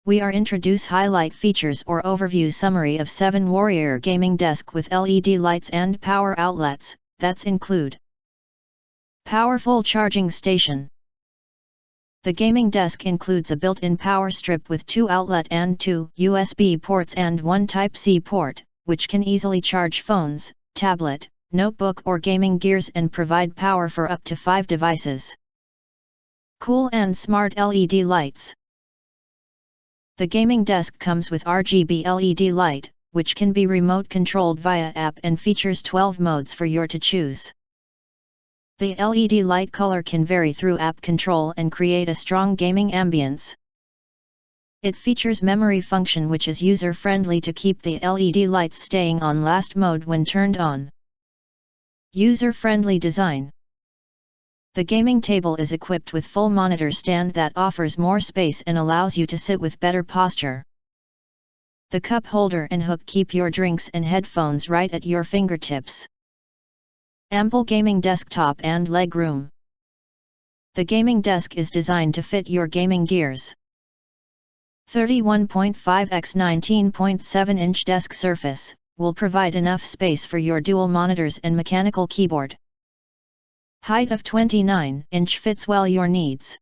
we are introduce highlight features or overview summary of 7 Warrior gaming desk with LED lights and power outlets, that's include powerful charging station. The gaming desk includes a built-in power strip with 2 outlet and 2 USB ports and 1 Type-C port, which can easily charge phones, tablet, notebook or gaming gears and provide power for up to 5 devices. Cool and smart LED lights. The gaming desk comes with RGB LED light, which can be remote controlled via app and features 12 modes for you to choose. The LED light color can vary through app control and create a strong gaming ambience. It features memory function which is user-friendly to keep the LED lights staying on last mode when turned on. User-friendly design. The gaming table is equipped with full monitor stand that offers more space and allows you to sit with better posture. The cup holder and hook keep your drinks and headphones right at your fingertips. Ample gaming desktop and leg room. The gaming desk is designed to fit your gaming gears. 31.5 x 19.7 inch desk surface will provide enough space for your dual monitors and mechanical keyboard. Height of 29 inch fits well your needs.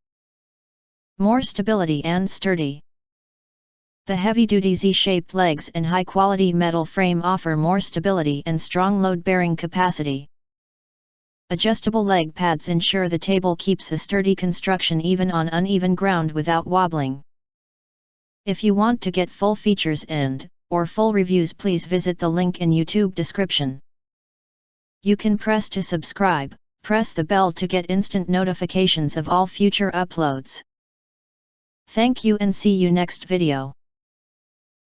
More stability and sturdy. The heavy-duty Z-shaped legs and high-quality metal frame offer more stability and strong load-bearing capacity. Adjustable leg pads ensure the table keeps a sturdy construction even on uneven ground without wobbling. If you want to get full features or full reviews, please visit the link in YouTube description. You can press to subscribe, press the bell to get instant notifications of all future uploads. Thank you and see you next video.